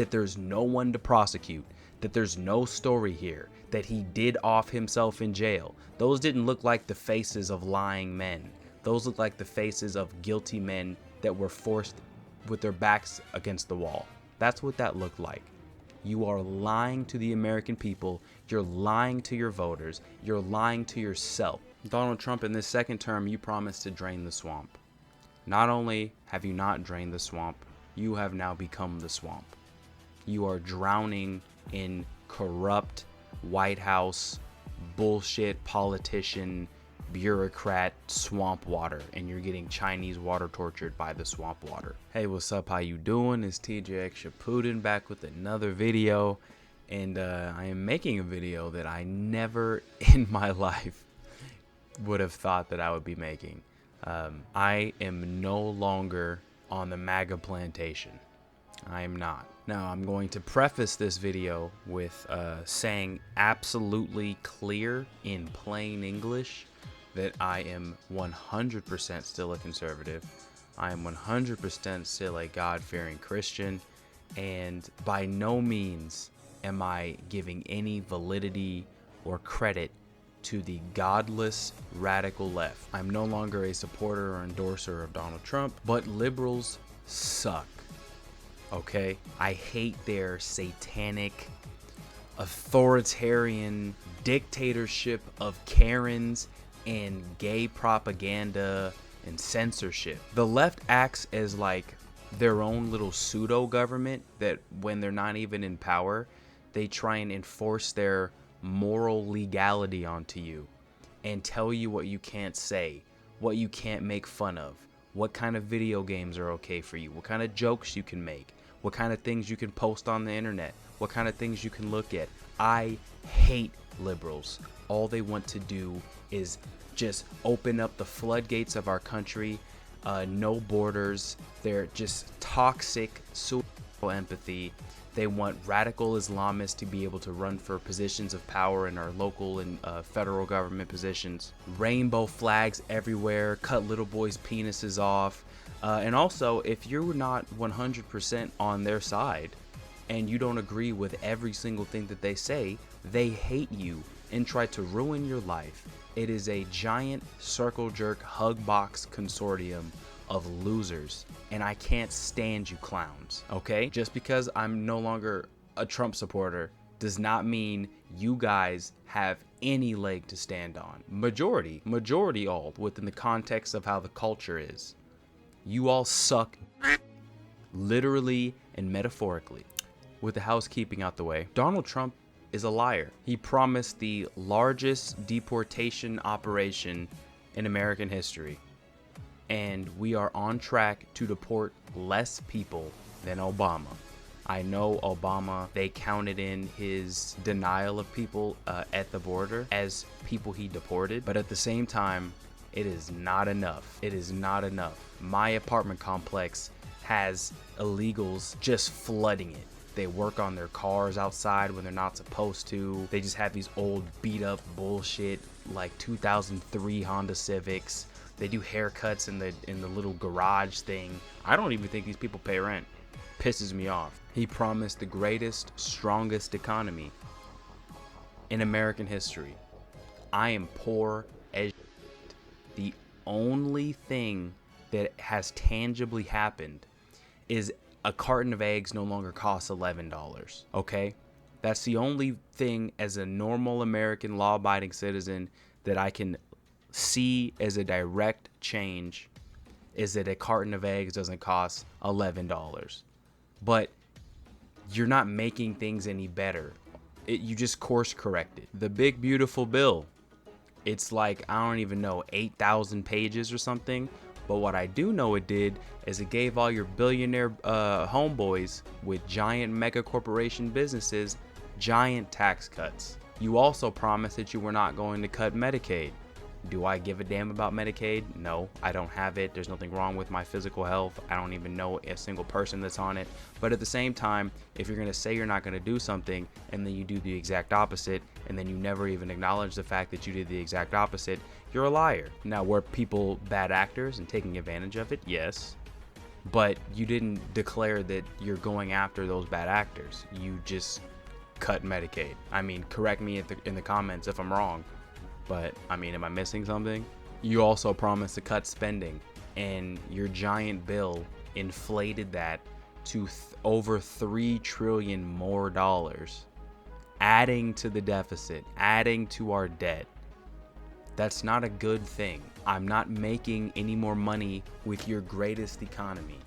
that there's no one to prosecute, that there's no story here, that he did off himself in jail. Those didn't look like the faces of lying men. Those look like the faces of guilty men that were forced with their backs against the wall. That's what that looked like. You are lying to the American people. You're lying to your voters. You're lying to yourself. Donald Trump, in this second term, you promised to drain the swamp. Not only have you not drained the swamp, you have now become the swamp. You are drowning in corrupt White House bullshit politician bureaucrat swamp water, and you're getting Chinese water tortured by the swamp water. Hey, what's up? How you doing? It's TJX Shaputin back with another video, and I am making a video that I never in my life would have thought that I would be making. I am no longer on the MAGA plantation. I am not. Now, I'm going to preface this video with saying absolutely clear in plain English that I am 100% still a conservative. I am 100% still a God-fearing Christian, and by no means am I giving any validity or credit to the godless radical left. I'm no longer a supporter or endorser of Donald Trump, but liberals suck. Okay? I hate their satanic, authoritarian dictatorship of Karens and gay propaganda and censorship. The left acts as like their own little pseudo government that when they're not even in power, they try and enforce their moral legality onto you and tell you what you can't say, what you can't make fun of, what kind of video games are okay for you, what kind of jokes you can make, what kind of things you can post on the internet, what kind of things you can look at. I hate liberals. All they want to do is just open up the floodgates of our country, no borders. They're just toxic, suicidal empathy. They want radical Islamists to be able to run for positions of power in our local and federal government positions. Rainbow flags everywhere, cut little boys' penises off. And also, if you're not 100% on their side and you don't agree with every single thing that they say, they hate you and try to ruin your life. It is a giant circle jerk hug box consortium of losers, and I can't stand you clowns, okay? Just because I'm no longer a Trump supporter does not mean you guys have any leg to stand on. Majority all within the context of how the culture is. You all suck, literally and metaphorically. With the housekeeping out the way, Donald Trump is a liar. He promised the largest deportation operation in American history, and we are on track to deport less people than Obama. I know Obama, they counted in his denial of people at the border as people he deported, but at the same time, it is not enough. It is not enough. My apartment complex has illegals just flooding it. They work on their cars outside when they're not supposed to. They just have these old beat up bullshit like 2003 Honda Civics. They do haircuts in the little garage thing. I don't even think these people pay rent. Pisses me off. He promised the greatest, strongest economy in American history. I am poor as shit. The only thing that has tangibly happened is a carton of eggs no longer costs $11, okay? That's the only thing as a normal American law-abiding citizen that I can see as a direct change, is that a carton of eggs doesn't cost $11. But you're not making things any better. You just course corrected. The big beautiful bill, it's like, I don't even know, 8,000 pages or something. But what I do know it did is it gave all your billionaire homeboys with giant mega corporation businesses giant tax cuts. You also promised that you were not going to cut Medicaid. Do I give a damn about Medicaid? No, I don't have it. There's nothing wrong with my physical health. I don't even know a single person that's on it. But at the same time, if you're going to say you're not going to do something and then you do the exact opposite, and then you never even acknowledge the fact that you did the exact opposite, you're a liar. Now, were people bad actors and taking advantage of it? Yes. but you didn't declare that you're going after those bad actors. You just cut Medicaid. I mean, correct me in the comments if I'm wrong, but I mean, am I missing something? You also promised to cut spending, and your giant bill inflated that to over $3 trillion more dollars, adding to the deficit, adding to our debt. That's not a good thing. I'm not making any more money with your greatest economy.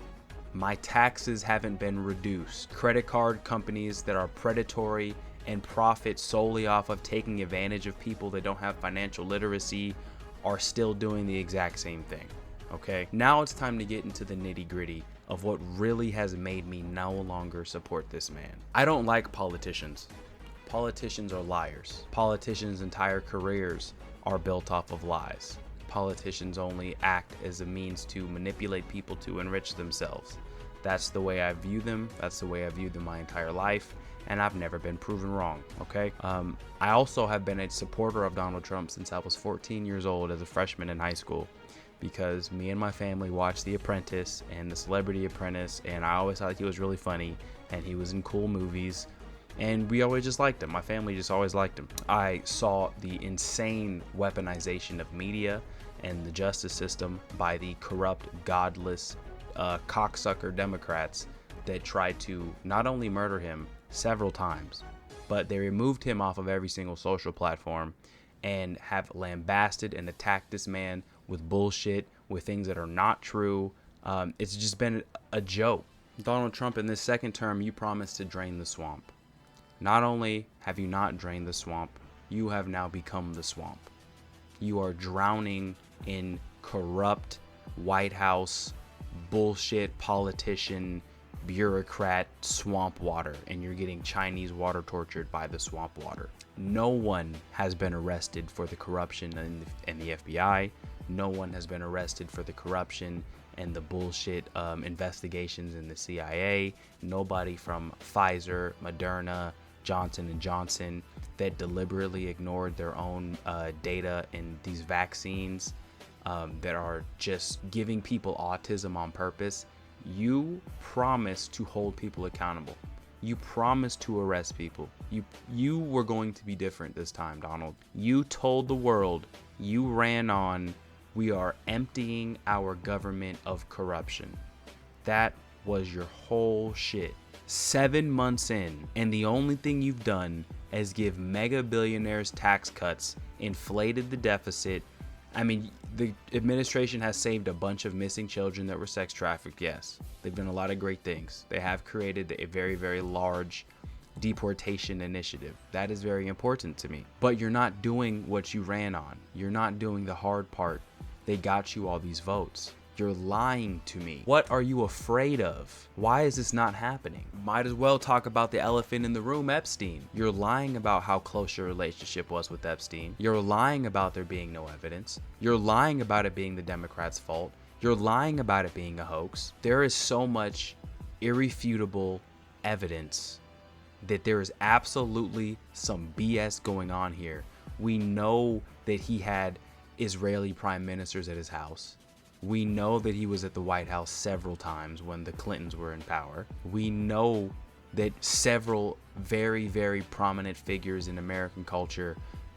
My taxes haven't been reduced. Credit card companies that are predatory and profit solely off of taking advantage of people that don't have financial literacy are still doing the exact same thing. Okay, now it's time to get into the nitty-gritty of what really has made me no longer support this man. I don't like politicians. Politicians are liars. Politicians' entire careers are built off of lies. Politicians only act as a means to manipulate people to enrich themselves. That's the way I view them. That's the way I viewed them my entire life, and I've never been proven wrong, okay? I also have been a supporter of Donald Trump since I was 14 years old as a freshman in high school, because me and my family watched The Apprentice and The Celebrity Apprentice, and I always thought he was really funny, and he was in cool movies, and we always just liked him. My family just always liked him. I saw the insane weaponization of media and the justice system by the corrupt, godless, cocksucker Democrats that tried to not only murder him several times, but they removed him off of every single social platform and have lambasted and attacked this man with bullshit, with things that are not true. It's just been a joke. Donald Trump, in this second term, you promised to drain the swamp. Not only have you not drained the swamp, you have now become the swamp. You are drowning in corrupt White House bullshit politician bureaucrat swamp water, and you're getting Chinese water tortured by the swamp water. No one has been arrested for the corruption in the FBI. No one has been arrested for the corruption and the bullshit investigations in the CIA. Nobody from Pfizer, Moderna, Johnson & Johnson that deliberately ignored their own data in these vaccines that are just giving people autism on purpose. You promised to hold people accountable. You promised to arrest people. You were going to be different this time, Donald. You told the world, you ran on, we are emptying our government of corruption. That was your whole shit. 7 months in, and the only thing you've done is give mega billionaires tax cuts, inflated the deficit. I mean, the administration has saved a bunch of missing children that were sex trafficked, yes. They've done a lot of great things. They have created a very, very large deportation initiative. That is very important to me. But you're not doing what you ran on. You're not doing the hard part. They got you all these votes. You're lying to me. What are you afraid of? Why is this not happening? Might as well talk about the elephant in the room, Epstein. You're lying about how close your relationship was with Epstein. You're lying about there being no evidence. You're lying about it being the Democrats' fault. You're lying about it being a hoax. There is so much irrefutable evidence that there is absolutely some BS going on here. We know that he had Israeli prime ministers at his house. We know that he was at the White House several times when the Clintons were in power. We know that several very, very prominent figures in American culture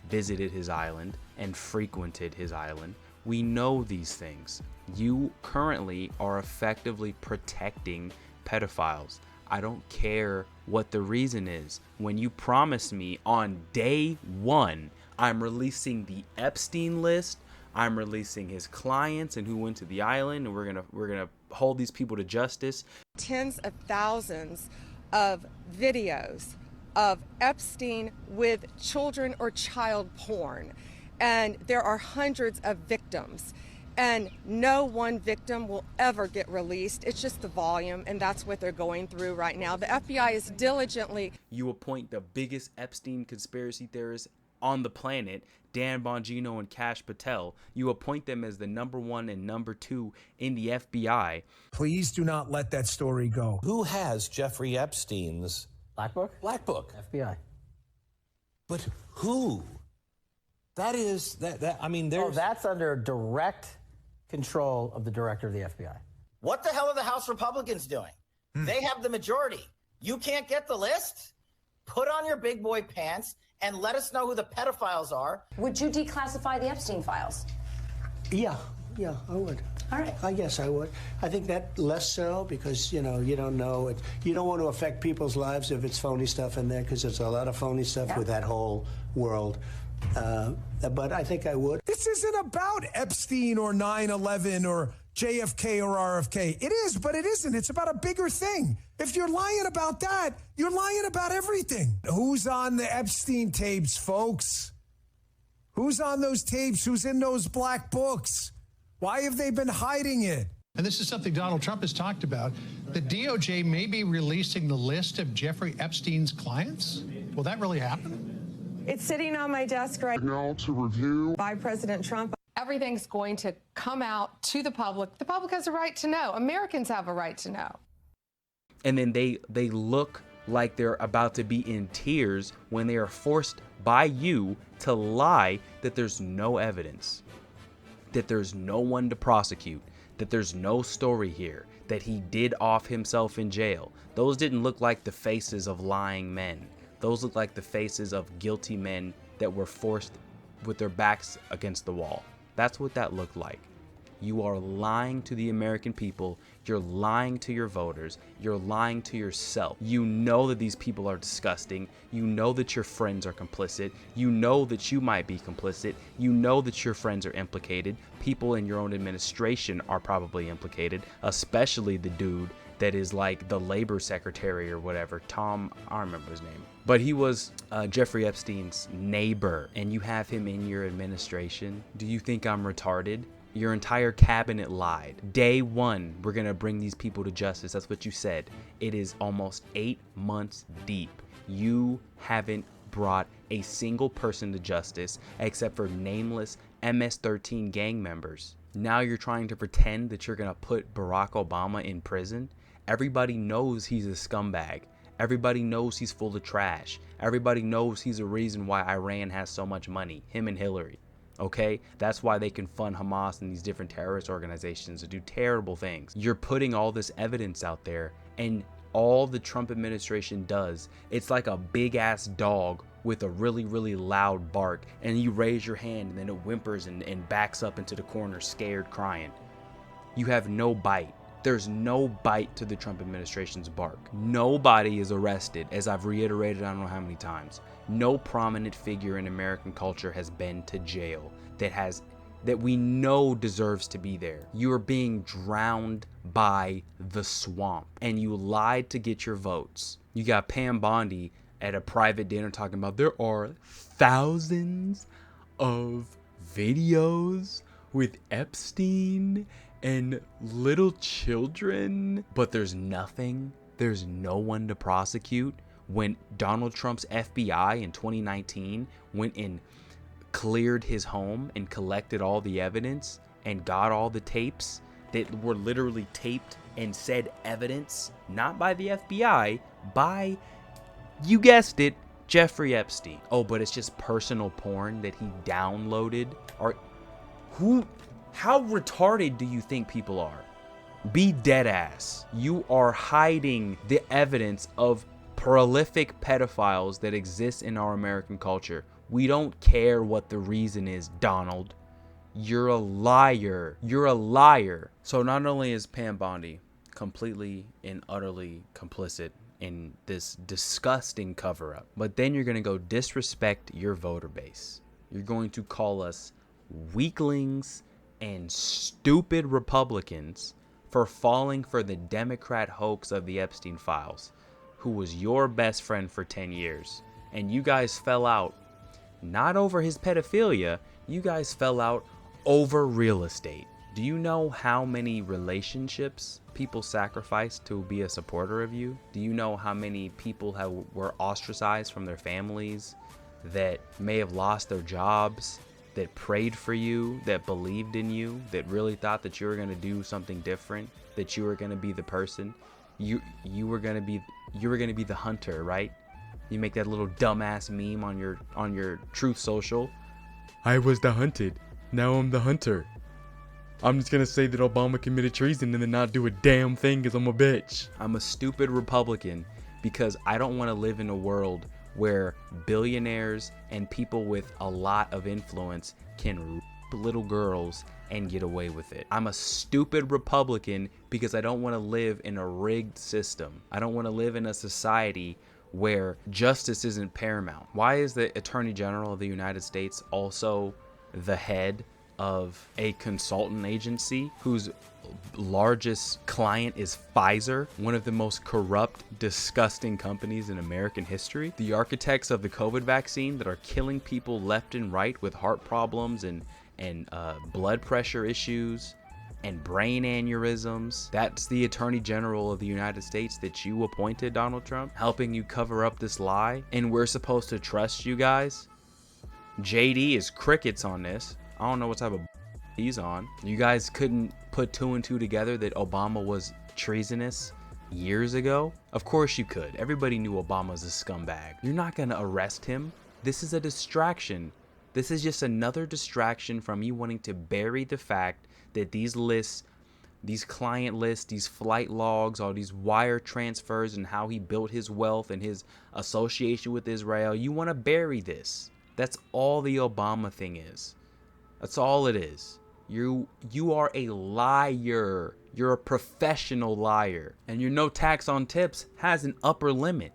visited his island and frequented his island. We know these things. You currently are effectively protecting pedophiles. I don't care what the reason is. When you promised me on day one, I'm releasing the Epstein list, I'm releasing his clients and who went to the island, and we're gonna hold these people to justice. Tens of thousands of videos of Epstein with children or child porn, and there are hundreds of victims, and no one victim will ever get released. It's just the volume, and that's what they're going through right now. The FBI is diligently. You appoint the biggest Epstein conspiracy theorists on the planet, Dan Bongino and Kash Patel. You appoint them as the number 1 and number 2 in the FBI. Please do not let that story go. Who has Jeffrey Epstein's Black Book? Black Book? FBI. But who? That is I mean, there's. Oh, that's under direct control of the director of the FBI. What the hell are the House Republicans doing? They have the majority. You can't get the list? Put on your big boy pants and let us know who the pedophiles are. Would you declassify the Epstein files? Yeah, I would. All right. I guess I would. I think that less so because, you know, you don't know it. You don't want to affect people's lives if it's phony stuff in there, because there's a lot of phony stuff with that whole world. But I think I would. This isn't about Epstein or 9/11 or JFK or RFK. It is, but it isn't. It's about a bigger thing. If you're lying about that, you're lying about everything. Who's on the Epstein tapes, folks? Who's on those tapes? Who's in those black books? Why have they been hiding it? And this is something Donald Trump has talked about. The DOJ may be releasing the list of Jeffrey Epstein's clients. Will that really happen? It's sitting on my desk right now to review by President Trump. Everything's going to come out to the public. The public has a right to know. Americans have a right to know. And then they look like they're about to be in tears when they are forced by you to lie that there's no evidence, that there's no one to prosecute, that there's no story here, that he did off himself in jail. Those didn't look like the faces of lying men. Those look like the faces of guilty men that were forced with their backs against the wall. That's what that looked like. You are lying to the American people. You're lying to your voters. You're lying to yourself. You know that these people are disgusting. You know that your friends are complicit. You know that you might be complicit. You know that your friends are implicated. People in your own administration are probably implicated, especially the dude that is like the labor secretary or whatever. Tom, I don't remember his name. But he was Jeffrey Epstein's neighbor, and you have him in your administration. Do you think I'm retarded? Your entire cabinet lied. Day one, we're gonna bring these people to justice. That's what you said. It is almost 8 months deep. You haven't brought a single person to justice except for nameless MS-13 gang members. Now you're trying to pretend that you're gonna put Barack Obama in prison. Everybody knows he's a scumbag. Everybody knows he's full of trash. Everybody knows he's a reason why Iran has so much money, him and Hillary. Okay? That's why they can fund Hamas and these different terrorist organizations to do terrible things. You're putting all this evidence out there, and all the Trump administration does, it's like a big ass dog with a really, really loud bark, and you raise your hand and then it whimpers and backs up into the corner scared, crying. You have no bite. There's no bite to the Trump administration's bark. Nobody is arrested, as I've reiterated I don't know how many times. No prominent figure in American culture has been to jail that we know deserves to be there. You are being drowned by the swamp, and you lied to get your votes. You got Pam Bondi at a private dinner talking about there are thousands of videos with Epstein and little children, but there's nothing. There's no one to prosecute. When Donald Trump's FBI in 2019 went and cleared his home and collected all the evidence and got all the tapes that were literally taped and said evidence, not by the FBI, by, you guessed it, Jeffrey Epstein. Oh, but it's just personal porn that he downloaded? Or how retarded do you think people are? Be dead ass. You are hiding the evidence of prolific pedophiles that exist in our American culture. We don't care what the reason is, Donald. You're a liar. You're a liar. So not only is Pam Bondi completely and utterly complicit in this disgusting cover-up, but then you're going to go disrespect your voter base. You're going to call us weaklings and stupid Republicans for falling for the Democrat hoax of the Epstein files, who was your best friend for 10 years. And you guys fell out, not over his pedophilia, you guys fell out over real estate. Do you know how many relationships people sacrificed to be a supporter of you? Do you know how many people were ostracized from their families, that may have lost their jobs, that prayed for you, that believed in you, that really thought that you were going to do something different, that you were going to be the person? You were going to be the hunter, right? You make that little dumbass meme on your Truth Social. I was the hunted. Now I'm the hunter. I'm just gonna say that Obama committed treason and then not do a damn thing because I'm a bitch. I'm a stupid Republican because I don't want to live in a world where billionaires and people with a lot of influence can rape little girls and get away with it. I'm a stupid Republican because I don't want to live in a rigged system. I don't want to live in a society where justice isn't paramount. Why is the Attorney General of the United States also the head of a consultant agency whose largest client is Pfizer, one of the most corrupt, disgusting companies in American history? The architects of the COVID vaccine that are killing people left and right with heart problems and blood pressure issues and brain aneurysms. That's the Attorney General of the United States that you appointed, Donald Trump, helping you cover up this lie. And we're supposed to trust you guys? JD is crickets on this. I don't know what type of he's on. You guys couldn't put two and two together that Obama was treasonous years ago? Of course you could. Everybody knew Obama's a scumbag. You're not gonna arrest him. This is a distraction. This is just another distraction from you wanting to bury the fact that these lists, these client lists, these flight logs, all these wire transfers and how he built his wealth and his association with Israel, you want to bury this. That's all the Obama thing is. That's all it is. You are a liar. You're a professional liar. And your no tax on tips has an upper limit.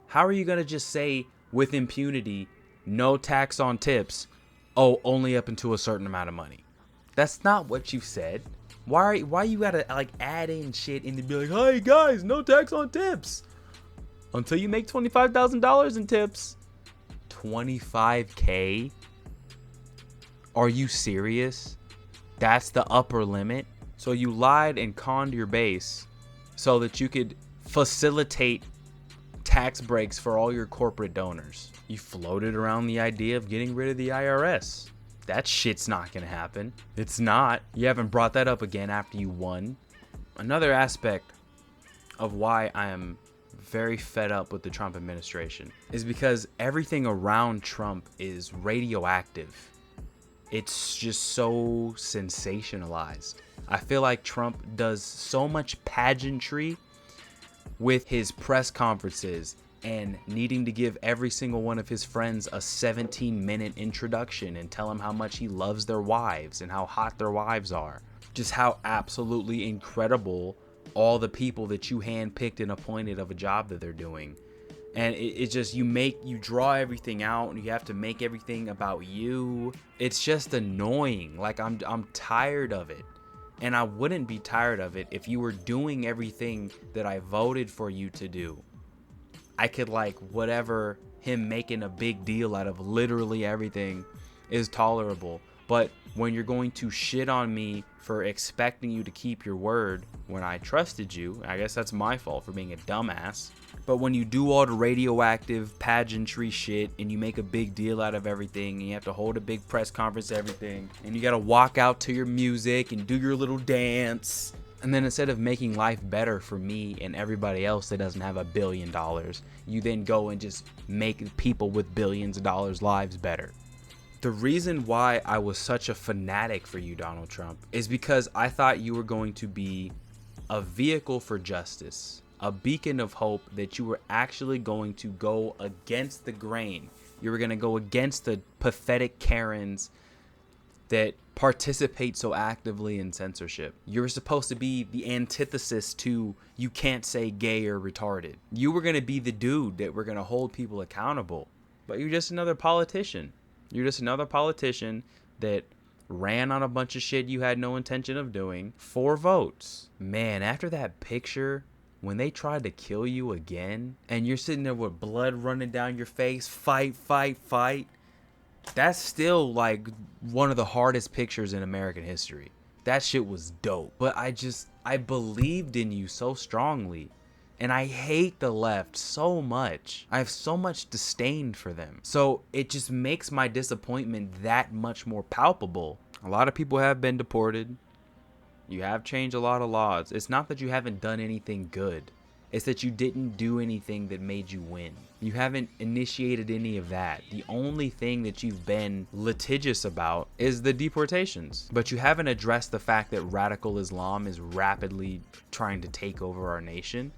How are you going to just say with impunity, no tax on tips, oh, only up into a certain amount of money? That's not what you said. Why you gotta like add in shit and be like, hey guys, no tax on tips until you make $25,000 in tips. 25K? Are you serious? That's the upper limit? So you lied and conned your base so that you could facilitate tax breaks for all your corporate donors. You floated around the idea of getting rid of the IRS. That shit's not gonna happen. It's not. You haven't brought that up again after you won. Another aspect of why I am very fed up with the Trump administration is because everything around Trump is radioactive. It's just so sensationalized. I feel like Trump does so much pageantry with his press conferences and needing to give every single one of his friends a 17-minute introduction and tell them how much he loves their wives and how hot their wives are. Just how absolutely incredible all the people that you handpicked and appointed of a job that they're doing. And it's just, you draw everything out and you have to make everything about you. It's just annoying. Like, I'm tired of it. And I wouldn't be tired of it if you were doing everything that I voted for you to do. I could like whatever, him making a big deal out of literally everything is tolerable. But when you're going to shit on me for expecting you to keep your word when I trusted you, I guess that's my fault for being a dumbass. But when you do all the radioactive pageantry shit and you make a big deal out of everything and you have to hold a big press conference, everything, and you got to walk out to your music and do your little dance. And then instead of making life better for me and everybody else that doesn't have $1 billion, you then go and just make people with billions of dollars' lives better. The reason why I was such a fanatic for you, Donald Trump, is because I thought you were going to be a vehicle for justice, a beacon of hope that you were actually going to go against the grain. You were going to go against the pathetic Karens that participate so actively in censorship. You're supposed to be the antithesis to you can't say gay or retarded. You were going to be the dude that we're going to hold people accountable. But you're just another politician. You're just another politician that ran on a bunch of shit you had no intention of doing for votes. Man, after that picture, when they tried to kill you again, and you're sitting there with blood running down your face, fight, fight, fight. That's still like one of the hardest pictures in American history. That shit was dope. But I believed in you so strongly. And I hate the left so much. I have so much disdain for them. So it just makes my disappointment that much more palpable. A lot of people have been deported. You have changed a lot of laws. It's not that you haven't done anything good. It's that you didn't do anything that made you win. You haven't initiated any of that. The only thing that you've been litigious about is the deportations. But you haven't addressed the fact that radical Islam is rapidly trying to take over our nation.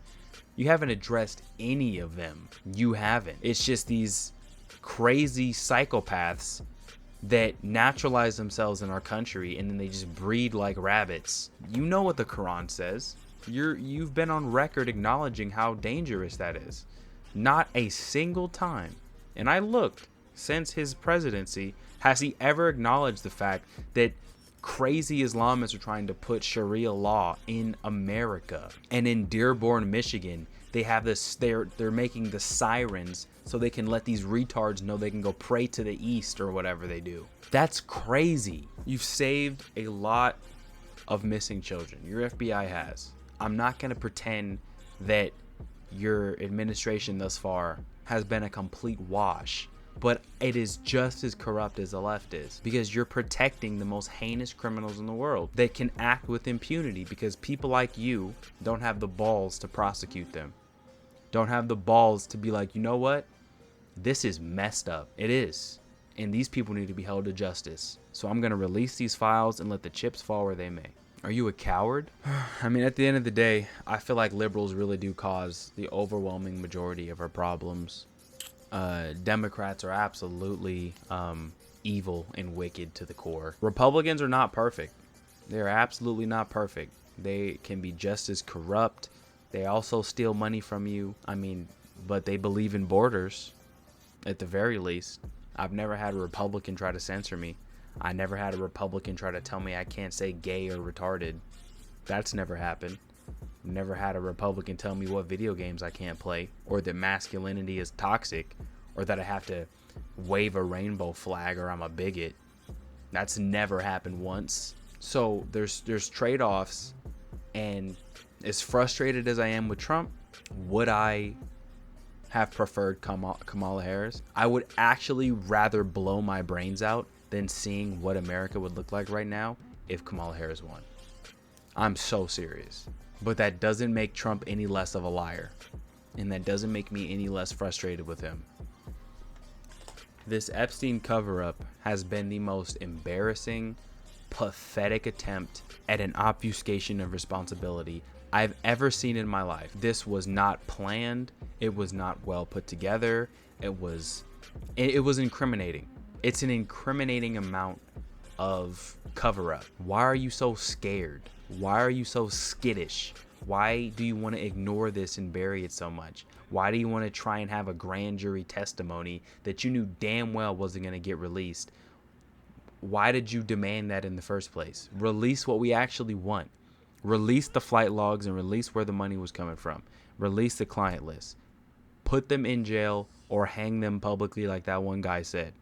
You haven't addressed any of them. You haven't. It's just these crazy psychopaths that naturalize themselves in our country, and then they just breed like rabbits. You know what the Quran says. You've been on record acknowledging how dangerous that is. Not a single time, and I looked, since his presidency, has he ever acknowledged the fact that crazy Islamists are trying to put Sharia law in America. And in Dearborn, Michigan, they have this, they're making the sirens so they can let these retards know they can go pray to the east or whatever they do. That's crazy. You've saved a lot of missing children. Your FBI has. I'm not going to pretend that your administration thus far has been a complete wash, but it is just as corrupt as the left is, because you're protecting the most heinous criminals in the world that can act with impunity because people like you don't have the balls to prosecute them. Don't have the balls to be like, you know what? This is messed up. It is. And these people need to be held to justice. So I'm going to release these files and let the chips fall where they may. Are you a coward? I mean, at the end of the day, I feel like liberals really do cause the overwhelming majority of our problems. Democrats are absolutely evil and wicked to the core. Republicans are not perfect. They're absolutely not perfect. They can be just as corrupt. They also steal money from you. I mean, but they believe in borders, at the very least. I've never had a Republican try to censor me. I never had a Republican try to tell me I can't say gay or retarded. That's never happened. Never had a Republican tell me what video games I can't play, or that masculinity is toxic, or that I have to wave a rainbow flag or I'm a bigot. That's never happened once. So there's trade-offs, and as frustrated as I am with Trump, would I have preferred Kamala Harris? I would actually rather blow my brains out than seeing what America would look like right now if Kamala Harris won. I'm so serious. But that doesn't make Trump any less of a liar. And that doesn't make me any less frustrated with him. This Epstein cover-up has been the most embarrassing, pathetic attempt at an obfuscation of responsibility I've ever seen in my life. This was not planned. It was not well put together. It was incriminating. It's an incriminating amount of cover-up. Why are you so scared? Why are you so skittish? Why do you want to ignore this and bury it so much? Why do you want to try and have a grand jury testimony that you knew damn well wasn't going to get released? Why did you demand that in the first place? Release what we actually want. Release the flight logs and release where the money was coming from. Release the client list. Put them in jail or hang them publicly like that one guy said.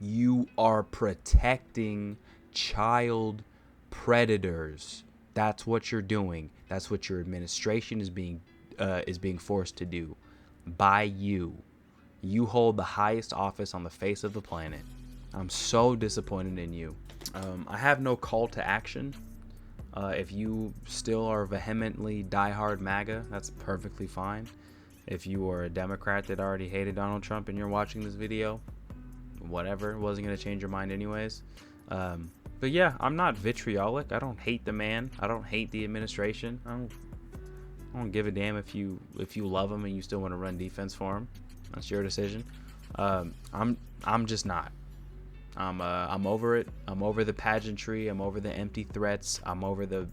You are protecting child predators. That's what you're doing. That's what your administration is being forced to do by you. You hold the highest office on the face of the planet. I'm so disappointed in you. I have no call to action. If you still are vehemently diehard MAGA, that's perfectly fine. If you are a Democrat that already hated Donald Trump and you're watching this video, whatever, it wasn't going to change your mind anyways. But yeah, I'm not vitriolic. I don't hate the man. I don't hate the administration. I don't give a damn if you love him and you still want to run defense for him. That's your decision. I'm just not. I'm over it. I'm over the pageantry. I'm over the empty threats. I'm over the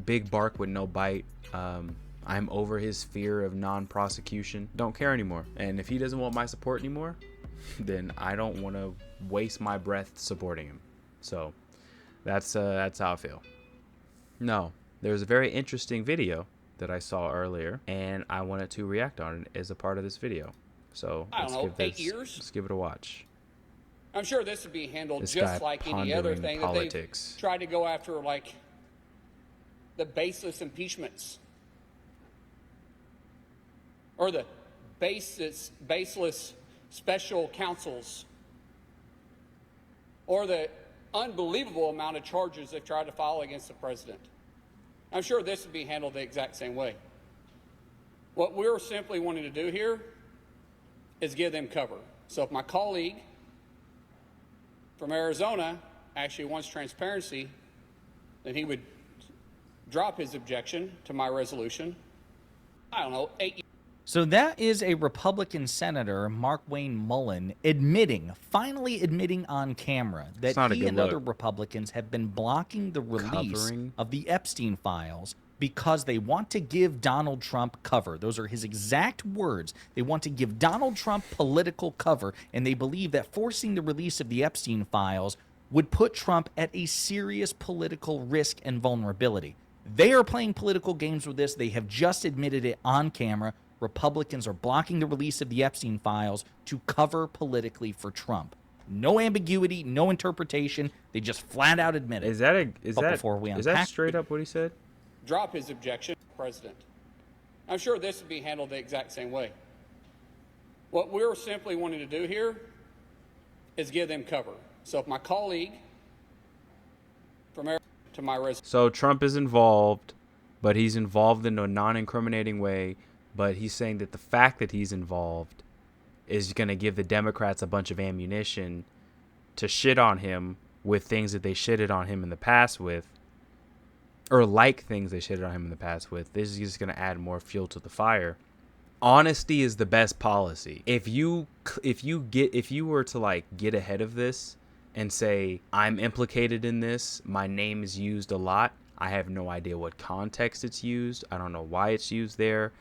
big bark with no bite. I'm over his fear of non-prosecution. Don't care anymore. And if he doesn't want my support anymore, then I don't want to waste my breath supporting him. So that's how I feel. No, there's a very interesting video that I saw earlier, and I wanted to react on it as a part of this video. So let's give it a watch. I'm sure this would be handled This just guy like any other thing politics. that they've tried to go after, like the baseless impeachments or the baseless special counsels or the unbelievable amount of charges they've tried to file against the president. I'm sure this would be handled the exact same way. What we're simply wanting to do here is give them cover. So if my colleague from Arizona actually wants transparency, then he would drop his objection to my resolution. I don't know, 8 years. So that is a Republican Senator, Mark Wayne Mullen, finally admitting on camera that he and other Republicans have been blocking the release of the Epstein files because they want to give Donald Trump cover. Those are his exact words. They want to give Donald Trump political cover, and they believe that forcing the release of the Epstein files would put Trump at a serious political risk and vulnerability. They are playing political games with this. They have just admitted it on camera. Republicans are blocking the release of the Epstein files to cover politically for Trump. No ambiguity, no interpretation. They just flat out admit it. Is that straight up what he said? Drop his objection, President. I'm sure this would be handled the exact same way. What we're simply wanting to do here is give them cover. So if my colleague from Arizona to my resolution. So Trump is involved, but he's involved in a non-incriminating way. But he's saying that the fact that he's involved is going to give the Democrats a bunch of ammunition to shit on him with things that they shitted on him in the past with, or like things they shitted on him in the past with. This is just going to add more fuel to the fire. Honesty is the best policy. If you were to like get ahead of this and say, I'm implicated in this, my name is used a lot, I have no idea what context it's used, I don't know why it's used there,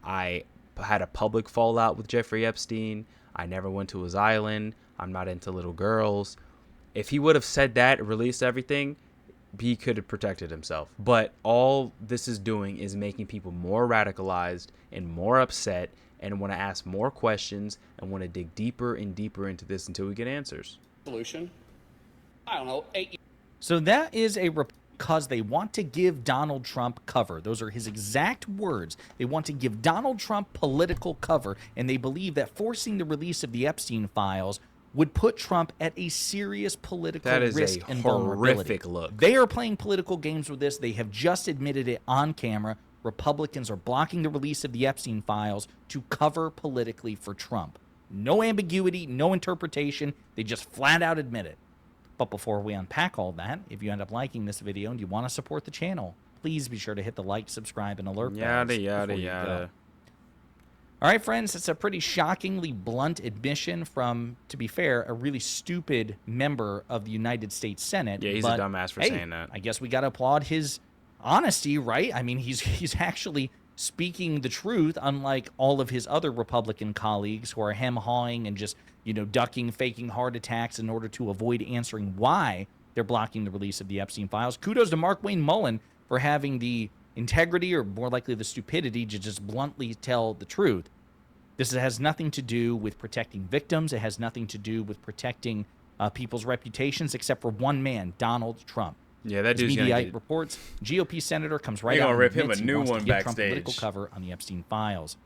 I had a public fallout with Jeffrey Epstein, I never went to his island, I'm not into little girls. If he would have said that and released everything, he could have protected himself. But all this is doing is making people more radicalized and more upset and want to ask more questions and want to dig deeper and deeper into this until we get answers. Solution. I don't know, 8 years. So that is because they want to give Donald Trump cover. Those are his exact words. They want to give Donald Trump political cover, and they believe that forcing the release of the Epstein files would put Trump at a serious political risk and vulnerability. Look. They are playing political games with this. They have just admitted it on camera. Republicans are blocking the release of the Epstein files to cover politically for Trump. No ambiguity, no interpretation. They just flat out admit it. But before we unpack all that, if you end up liking this video and you want to support the channel, please be sure to hit the like, subscribe, and alert bells. Yada. All right, friends, it's a pretty shockingly blunt admission from, to be fair, a really stupid member of the United States Senate. Yeah, he's a dumbass for saying that. I guess we got to applaud his honesty, right? I mean, he's actually speaking the truth, unlike all of his other Republican colleagues who are hem-hawing and just, ducking, faking heart attacks in order to avoid answering why they're blocking the release of the Epstein files. Kudos to Mark Wayne Mullen for having the integrity, or more likely the stupidity, to just bluntly tell the truth. This has nothing to do with protecting victims. It has nothing to do with protecting people's reputations, except for one man, Donald Trump. Yeah, that dude's gonna get reports. GOP senator comes right out and rip him a admits new he wants one to give Trump backstage. political cover on the Epstein files.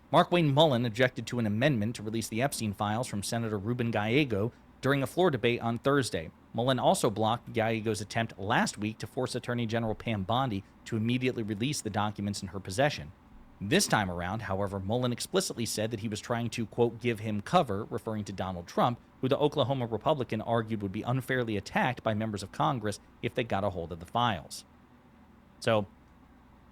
Mark Wayne Mullen objected to an amendment to release the Epstein files from Senator Ruben Gallego during a floor debate on Thursday. Mullen also blocked Gallego's attempt last week to force Attorney General Pam Bondi to immediately release the documents in her possession. This time around, however, Mullen explicitly said that he was trying to, quote, give him cover, referring to Donald Trump, who the Oklahoma Republican argued would be unfairly attacked by members of Congress if they got a hold of the files. So,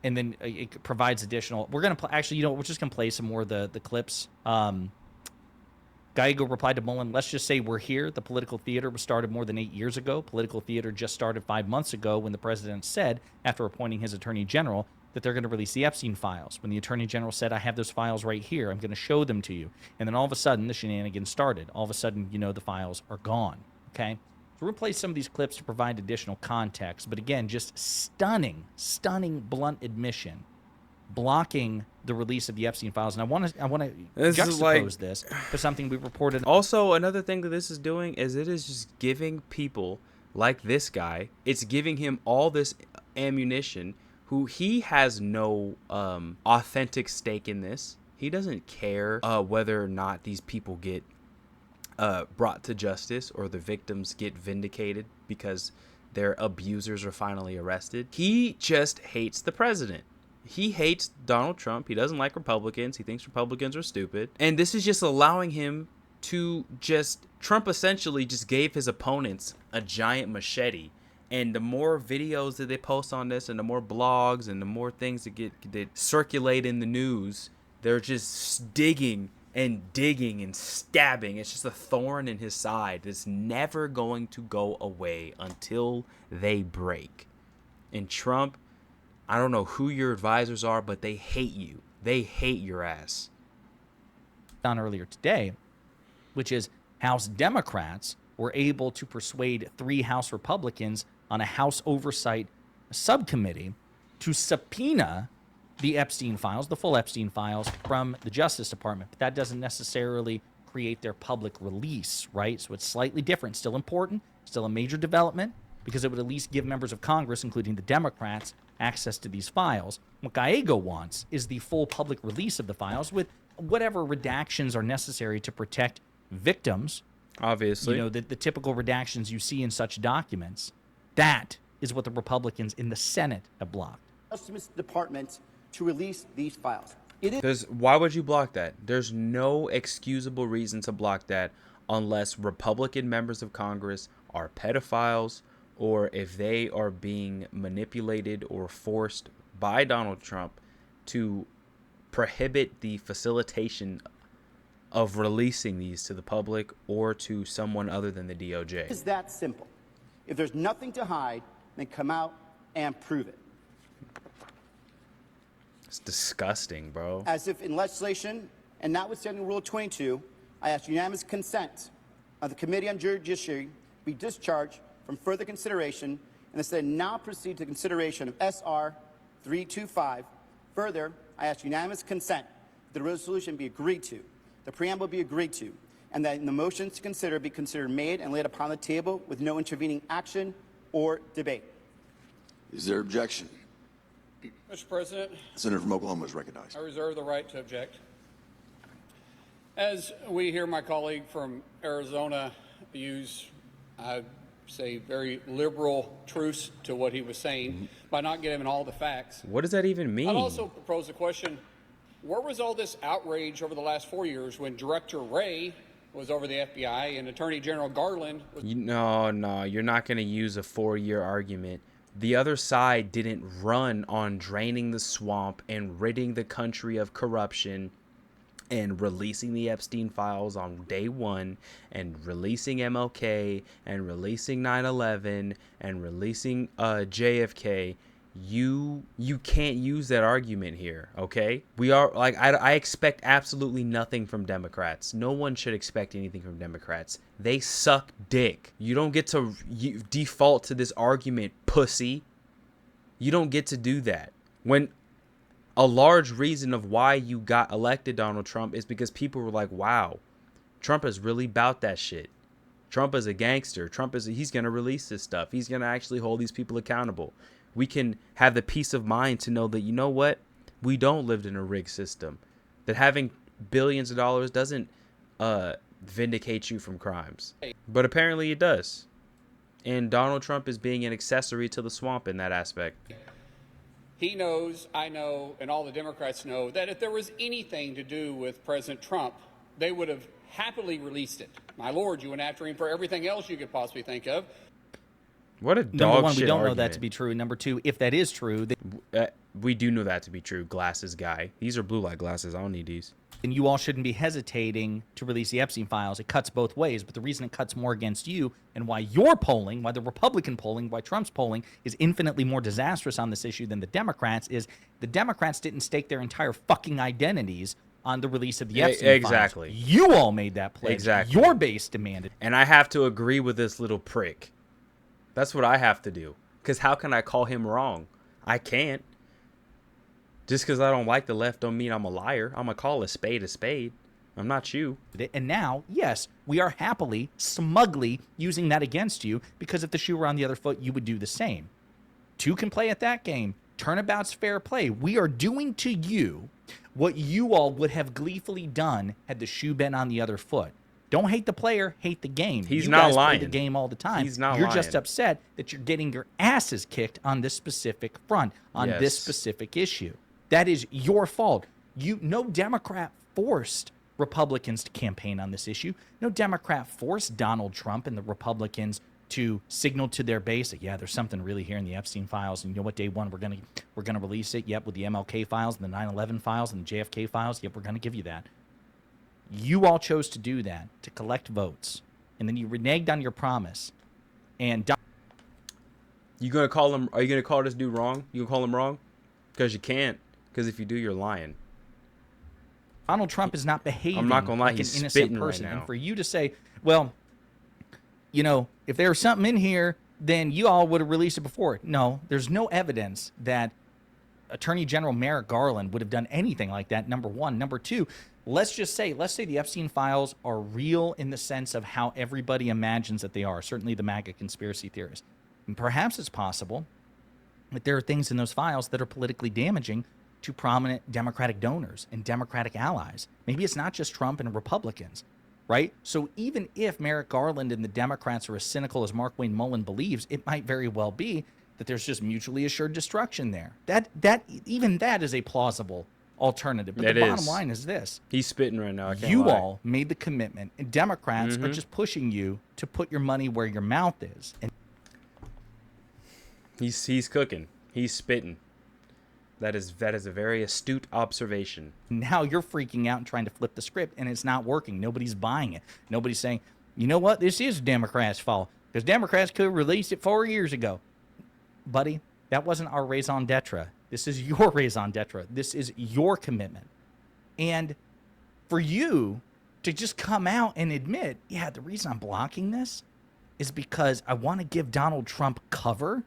and then it provides additional... We're going to... Actually, we're just going to play some more of the clips. Gallego replied to Mullen, let's just say we're here. The political theater was started more than 8 years ago. Political theater just started 5 months ago when the president said, after appointing his attorney general, that they're going to release the Epstein files. When the attorney general said, I have those files right here, I'm going to show them to you. And then all of a sudden, the shenanigans started. All of a sudden, the files are gone. Okay? So we're going to play some of these clips to provide additional context. But again, just stunning, blunt admission, blocking the release of the Epstein files. And I want to juxtapose this to something we reported. Also, another thing that this is doing is it is just giving people like this guy, it's giving him all this ammunition, who he has no authentic stake in this. He doesn't care whether or not these people get brought to justice or the victims get vindicated, because their abusers are finally arrested. He just hates the president. He hates Donald Trump. He doesn't like Republicans. He thinks Republicans are stupid. And this is just allowing him to just... Trump essentially just gave his opponents a giant machete. And the more videos that they post on this, and the more blogs, and the more things that circulate in the news, they're just digging and stabbing. It's just a thorn in his side that's never going to go away until they break. And Trump, I don't know who your advisors are, but they hate you. They hate your ass. On earlier today, which is House Democrats were able to persuade 3 House Republicans on a House Oversight Subcommittee to subpoena the Epstein files, the full Epstein files, from the Justice Department. But that doesn't necessarily create their public release, right? So it's slightly different. Still important, still a major development, because it would at least give members of Congress, including the Democrats, access to these files. What Gallego wants is the full public release of the files with whatever redactions are necessary to protect victims. Obviously. You know, the typical redactions you see in such documents. That is what the Republicans in the Senate have blocked. Justice Department to release these files. Why would you block that? There's no excusable reason to block that unless Republican members of Congress are pedophiles, or if they are being manipulated or forced by Donald Trump to prohibit the facilitation of releasing these to the public or to someone other than the DOJ. It's that simple. If there's nothing to hide, then come out and prove it. It's disgusting, bro. As if in legislation, and notwithstanding Rule 22, I ask unanimous consent of the Committee on Judiciary be discharged from further consideration, and instead now proceed to consideration of SR 325. Further, I ask unanimous consent that the resolution be agreed to, the preamble be agreed to, and that in the motions to consider be considered made and laid upon the table with no intervening action or debate. Is there objection? Mr. President, Senator from Oklahoma is recognized. I reserve the right to object. As we hear my colleague from Arizona use, I say, very liberal truths to what he was saying by not giving all the facts. What does that even mean? I'd also propose a question. Where was all this outrage over the last 4 years when Director Wray was over the FBI and Attorney General Garland was... No, you're not going to use a 4-year argument. The other side didn't run on draining the swamp and ridding the country of corruption and releasing the Epstein files on day one and releasing MLK and releasing 9/11 and releasing JFK. You can't use that argument here, okay? We are like, I expect absolutely nothing from Democrats. No one should expect anything from Democrats. They suck dick. You don't get to default to this argument, pussy. You don't get to do that. When a large reason of why you got elected, Donald Trump, is because people were like, wow, Trump is really about that shit. Trump is a gangster. He's going to release this stuff. He's going to actually hold these people accountable. We can have the peace of mind to know that, you know what? We don't live in a rigged system. That having billions of dollars doesn't vindicate you from crimes. But apparently it does. And Donald Trump is being an accessory to the swamp in that aspect. He knows, I know, and all the Democrats know that if there was anything to do with President Trump, they would have happily released it. My Lord, you went after him for everything else you could possibly think of. What a dog Number one, shit we don't argument. know that to be true. Number two, if that is true, we do know that to be true. Glasses guy. These are blue light glasses. I don't need these. then you all shouldn't be hesitating to release the Epstein files. It cuts both ways, but the reason it cuts more against you and why your polling, why the Republican polling, why Trump's polling is infinitely more disastrous on this issue than the Democrats is the Democrats didn't stake their entire fucking identities on the release of the Epstein files. You all made that pledge. Exactly. Your base demanded. And I have to agree with this little prick. That's what I have to do. Because how can I call him wrong? I can't. Just because I don't like the left don't mean I'm a liar. I'm going to call a spade a spade. I'm not you. And now, yes, we are happily, smugly using that against you because if the shoe were on the other foot, you would do the same. Two can play at that game. Turnabout's fair play. We are doing to you what you all would have gleefully done had the shoe been on the other foot. Don't hate the player, hate the game. He's you not guys lying. play the game all the time. He's not You're lying. just upset that you're getting your asses kicked on this specific front, on this specific issue. That is your fault. No Democrat forced Republicans to campaign on this issue. No Democrat forced Donald Trump and the Republicans to signal to their base that, yeah, there's something really here in the Epstein files, and you know what, day one we're gonna release it. Yep, with the MLK files and the 9/11 files and the JFK files. Yep, we're gonna give you that. You all chose to do that to collect votes, and then you reneged on your promise. And you gonna call him? Are you gonna call this dude wrong? You gonna call him wrong? Because you can't. Because if you do, you're lying. Donald Trump is not behaving I'm not gonna lie, like an he's innocent spitting right person. now. And for you to say, well, you know, if there was something in here, then you all would have released it before. No, there's no evidence that Attorney General Merrick Garland would have done anything like that, number one. Number two, let's say the Epstein files are real in the sense of how everybody imagines that they are, certainly the MAGA conspiracy theorists. And perhaps it's possible that there are things in those files that are politically damaging to prominent Democratic donors and Democratic allies. Maybe it's not just Trump and Republicans, right? So even if Merrick Garland and the Democrats are as cynical as Mark Wayne Mullen believes, it might very well be that there's just mutually assured destruction there. Even that is a plausible alternative. But the bottom line is this. He's spitting right now. I can't you lie. all made the commitment, and Democrats are just pushing you to put your money where your mouth is. And he's cooking. He's spitting. That is a very astute observation. now you're freaking out and trying to flip the script, and it's not working. Nobody's buying it. Nobody's saying, you know what, this is Democrats' fault, because Democrats could have released it 4 years ago. Buddy, that wasn't our raison d'etre. This is your raison d'etre. This is your commitment. And for you to just come out and admit, yeah, the reason I'm blocking this is because I want to give Donald Trump cover,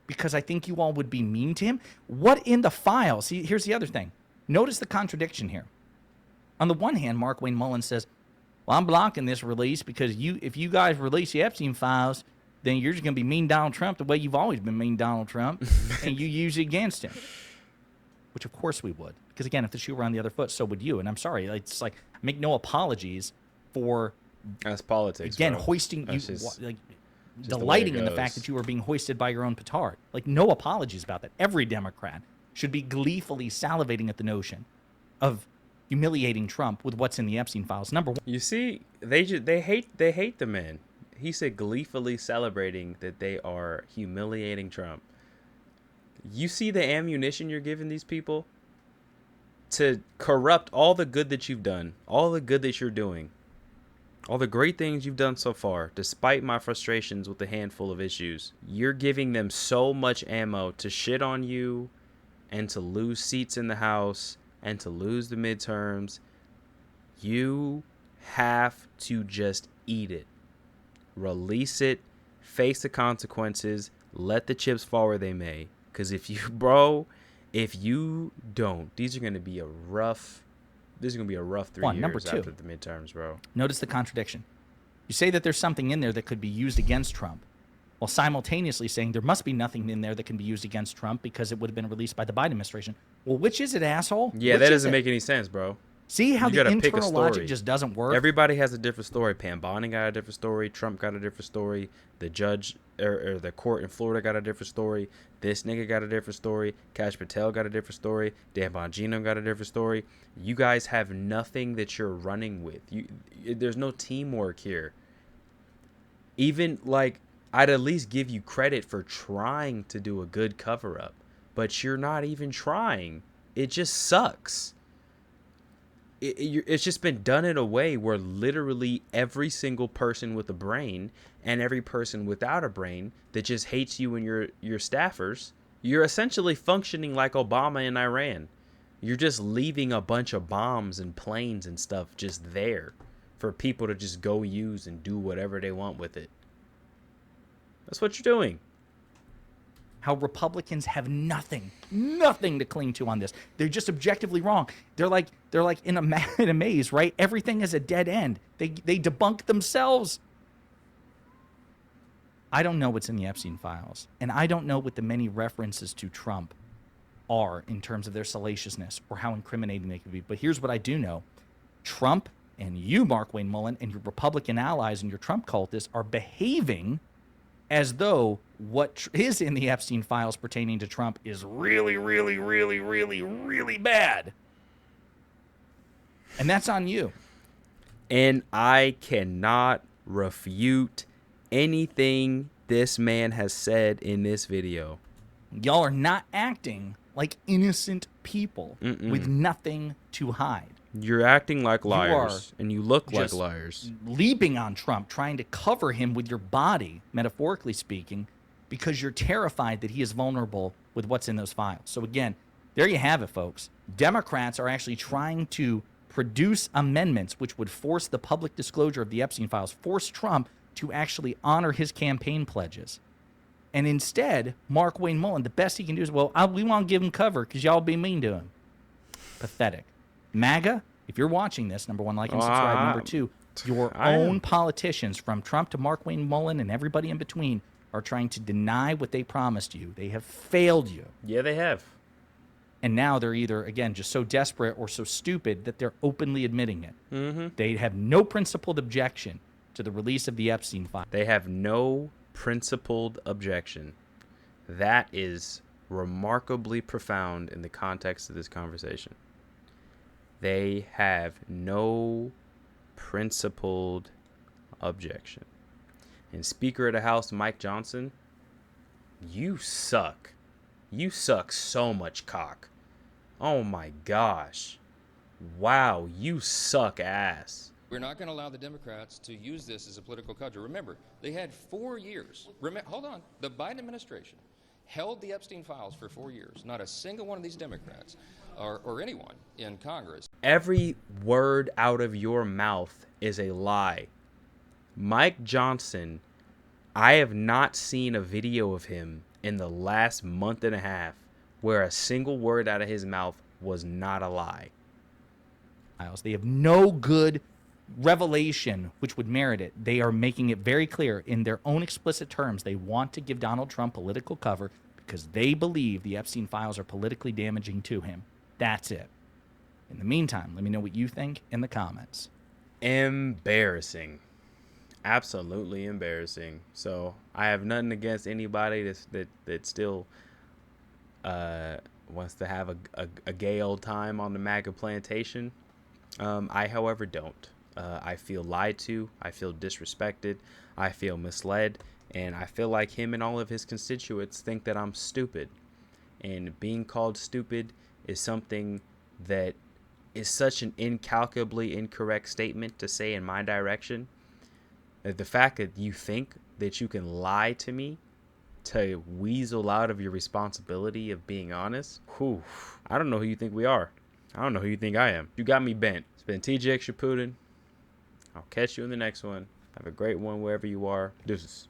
because I think you all would be mean to him. What in the file? See, here's the other thing. Notice the contradiction here. On the one hand, Mark Wayne Mullen says, well, I'm blocking this release because if you guys release the Epstein files, then you're just going to be mean Donald Trump the way you've always been mean Donald Trump, and you use it against him. Which, of course, we would. Because, again, if the shoe were on the other foot, so would you. And I'm sorry. It's like, make no apologies for... That's politics, again, bro. hoisting... That's you, just delighting the way it in the fact goes. that you were being hoisted by your own petard. Like, no apologies about that. Every Democrat should be gleefully salivating at the notion of humiliating Trump with what's in the Epstein files. Number one. You see, they hate the man. He said gleefully celebrating that they are humiliating Trump. You see the ammunition you're giving these people to corrupt all the good that you've done, all the good that you're doing, all the great things you've done so far, despite my frustrations with a handful of issues. You're giving them so much ammo to shit on you and to lose seats in the House and to lose the midterms. You have to just eat it. Release it. Face the consequences. Let the chips fall where they may. Because if you don't, these are going to be a rough... This is going to be a rough 3 years Number two, after the midterms, bro. Notice the contradiction. You say that there's something in there that could be used against Trump, while simultaneously saying there must be nothing in there that can be used against Trump because it would have been released by the Biden administration. Well, which is it, asshole? Yeah, which that doesn't make any sense, bro. See how You the gotta pick a internal story. logic just doesn't work? Everybody has a different story. Pam Bondi got a different story. Trump got a different story. The judge or the court in Florida got a different story. This nigga got a different story. Kash Patel got a different story. Dan Bongino got a different story. You guys have nothing that you're running with. There's no teamwork here. Even, like, I'd at least give you credit for trying to do a good cover-up. But you're not even trying. It just sucks. It's just been done in a way where literally every single person with a brain and every person without a brain that just hates you and your staffers, you're essentially functioning like Obama in Iran. You're just leaving a bunch of bombs and planes and stuff just there for people to just go use and do whatever they want with it. That's what you're doing. How Republicans have nothing to cling to on this. They're just objectively wrong. They're like in a maze, right? Everything is a dead end. They debunk themselves. I don't know what's in the Epstein files, and I don't know what the many references to Trump are in terms of their salaciousness or how incriminating they could be. But here's what I do know. Trump And you, Mark Wayne Mullen, and your Republican allies and your Trump cultists are behaving as though what is in the Epstein files pertaining to Trump is really, really, really, really, really bad. And that's on you. And I cannot refute anything this man has said in this video. Y'all are not acting like innocent people with nothing to hide. You're acting like liars, and you look like liars. Leaping on Trump, trying to cover him with your body, metaphorically speaking, because you're terrified that he is vulnerable with what's in those files. So again, there you have it, folks. Democrats are actually trying to produce amendments which would force the public disclosure of the Epstein files, force Trump to actually honor his campaign pledges. And instead, Mark Wayne Mullen, the best he can do is, well, we won't give him cover because y'all be mean to him. Pathetic. MAGA, if you're watching this, number one, like and subscribe. Number two, your own politicians, from Trump to Mark Wayne Mullen and everybody in between, are trying to deny what they promised you. They have failed you. Yeah, they have. And now they're either, again, just so desperate or so stupid that they're openly admitting it. They have no principled objection to the release of the Epstein file. They have no principled objection. That is remarkably profound in the context of this conversation. They have no principled objection. And Speaker of the House Mike Johnson, you suck. You suck so much cock. Oh my gosh. Wow, you suck ass. We're not going to allow the Democrats to use this as a political cudgel. Remember, they had 4 years. Hold on. The Biden administration held the Epstein files for 4 years. Not a single one of these Democrats or anyone in Congress. Every word out of your mouth is a lie. Mike Johnson, I have not seen a video of him in the last month and a half where a single word out of his mouth was not a lie. They have no good revelation which would merit it. They are making it very clear in their own explicit terms. They want to give Donald Trump political cover because they believe the Epstein files are politically damaging to him. That's it. In the meantime, let me know what you think in the comments. Embarrassing. Absolutely embarrassing. So I have nothing against anybody that still wants to have a gay old time on the MAGA plantation. I, however, don't. I feel lied to. I feel disrespected. I feel misled. And I feel like him and all of his constituents think that I'm stupid. And being called stupid is something that is such an incalculably incorrect statement to say in my direction. The fact that you think that you can lie to me to weasel out of your responsibility of being honest, whew, I don't know who you think we are. I don't know who you think I am. You got me bent. It's been TJ Shaputin. I'll catch you in the next one. Have a great one wherever you are. Deuces.